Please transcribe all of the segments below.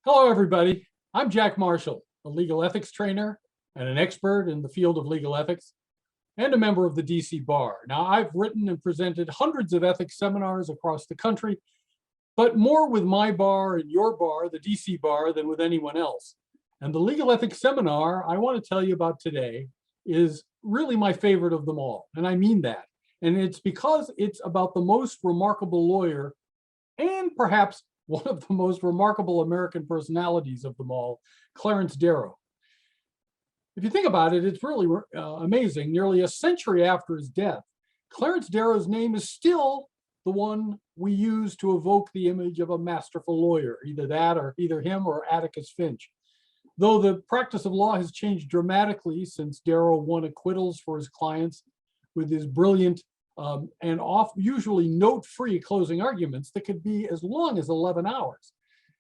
Hello, everybody. I'm Jack Marshall, a legal ethics trainer and an expert in the field of legal ethics, and a member of the DC Bar. Now, I've written and presented hundreds of ethics seminars across the country, but more with my bar and your bar, the DC Bar, than with anyone else. And the legal ethics seminar I want to tell you about today is really my favorite of them all. And I mean that. And it's because it's about the most remarkable lawyer and perhaps one of the most remarkable American personalities of them all, Clarence Darrow. If you think about it, it's really amazing. Nearly a century after his death, Clarence Darrow's name is still the one we use to evoke the image of a masterful lawyer, either that or either him or Atticus Finch. Though the practice of law has changed dramatically since Darrow won acquittals for his clients with his brilliant and usually note-free closing arguments that could be as long as 11 hours.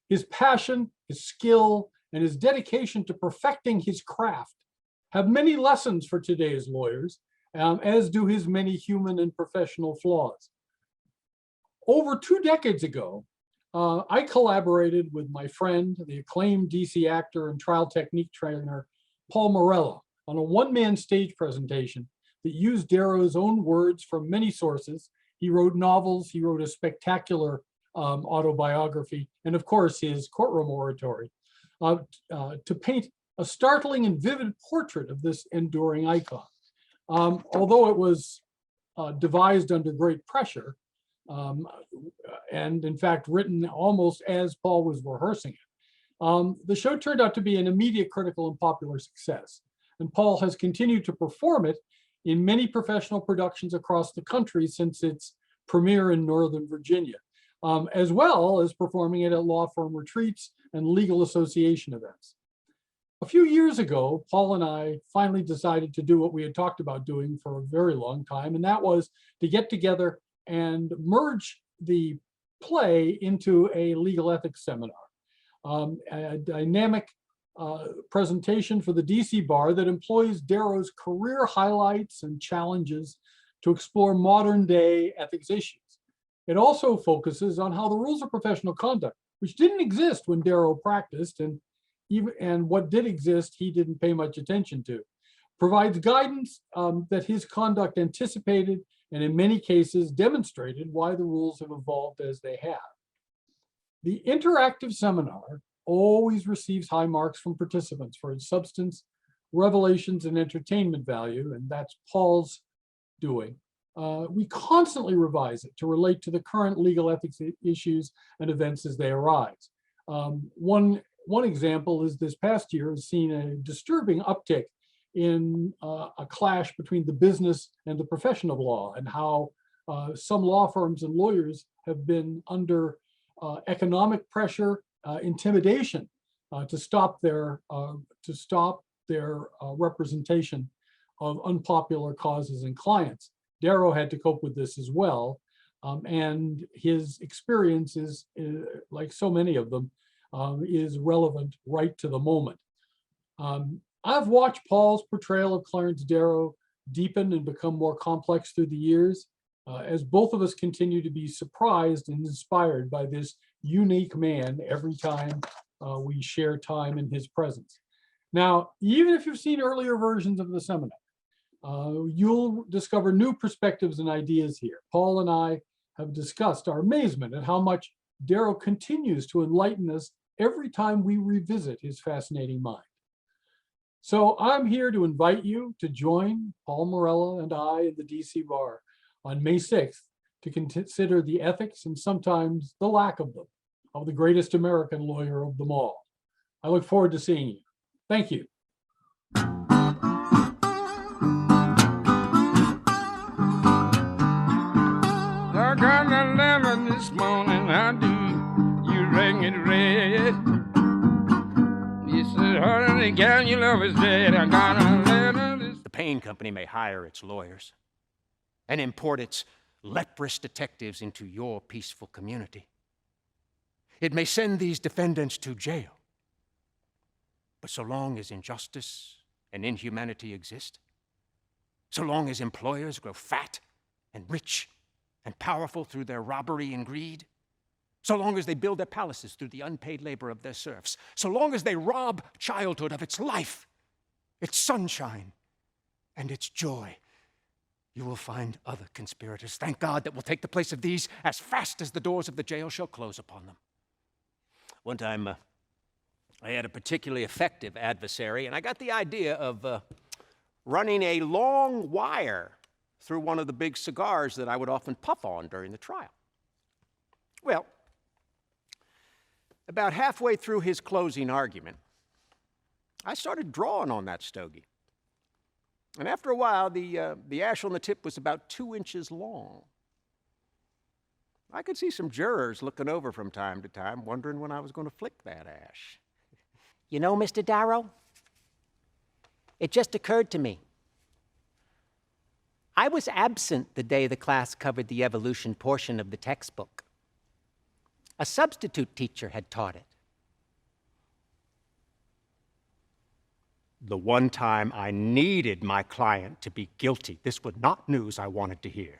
His passion, his skill, and his dedication to perfecting his craft have many lessons for today's lawyers, as do his many human and professional flaws. Over 2 decades ago, I collaborated with my friend, the acclaimed DC actor and trial technique trainer, Paul Morello, on a one-man stage presentation that used Darrow's own words from many sources. He wrote novels, he wrote a spectacular autobiography, and of course his courtroom oratory, to paint a startling and vivid portrait of this enduring icon. Although it was devised under great pressure, and in fact written almost as Paul was rehearsing it, the show turned out to be an immediate critical and popular success. And Paul has continued to perform it in many professional productions across the country since its premiere in Northern Virginia, as well as performing it at law firm retreats and legal association events. A few years ago, Paul and I finally decided to do what we had talked about doing for a very long time, and that was to get together and merge the play into a legal ethics seminar, a dynamic presentation for the DC Bar that employs Darrow's career highlights and challenges to explore modern day ethics issues. It also focuses on how the rules of professional conduct, which didn't exist when Darrow practiced, and what did exist, he didn't pay much attention to, provides guidance that his conduct anticipated and in many cases demonstrated why the rules have evolved as they have. The interactive seminar always receives high marks from participants for its substance, revelations, and entertainment value, and that's Paul's doing. We constantly revise it to relate to the current legal ethics issues and events as they arise. One example is this past year has seen a disturbing uptick in a clash between the business and the profession of law, and how some law firms and lawyers have been under economic pressure, intimidation to stop their representation of unpopular causes and clients. Darrow had to cope with this as well, and his experience is, like so many of them, is relevant right to the moment. I've watched Paul's portrayal of Clarence Darrow deepen and become more complex through the years, as both of us continue to be surprised and inspired by this unique man every time we share time in his presence. Now, even if you've seen earlier versions of the seminar, you'll discover new perspectives and ideas here. Paul and I have discussed our amazement at how much Darrow continues to enlighten us every time we revisit his fascinating mind. So I'm here to invite you to join Paul Morello and I in the DC Bar on May 6th to consider the ethics and sometimes the lack of them of the greatest American lawyer of them all. I look forward to seeing you. Thank you. I got a letter this morning, I do. You rang it red. You said, honey, gal, your love is dead. I got a letter this. The pain company may hire its lawyers and import its leprous detectives into your peaceful community. It may send these defendants to jail. But so long as injustice and inhumanity exist, so long as employers grow fat and rich and powerful through their robbery and greed, so long as they build their palaces through the unpaid labor of their serfs, so long as they rob childhood of its life, its sunshine, and its joy, you will find other conspirators, thank God, that will take the place of these as fast as the doors of the jail shall close upon them. One time, I had a particularly effective adversary, and I got the idea of running a long wire through one of the big cigars that I would often puff on during the trial. Well, about halfway through his closing argument, I started drawing on that stogie. And after a while, the ash on the tip was about 2 inches long. I could see some jurors looking over from time to time, wondering when I was going to flick that ash. You know, Mr. Darrow, it just occurred to me. I was absent the day the class covered the evolution portion of the textbook. A substitute teacher had taught it. The one time I needed my client to be guilty, this was not news I wanted to hear.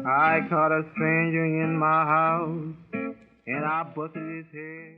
I caught a stranger in my house, and I busted his head.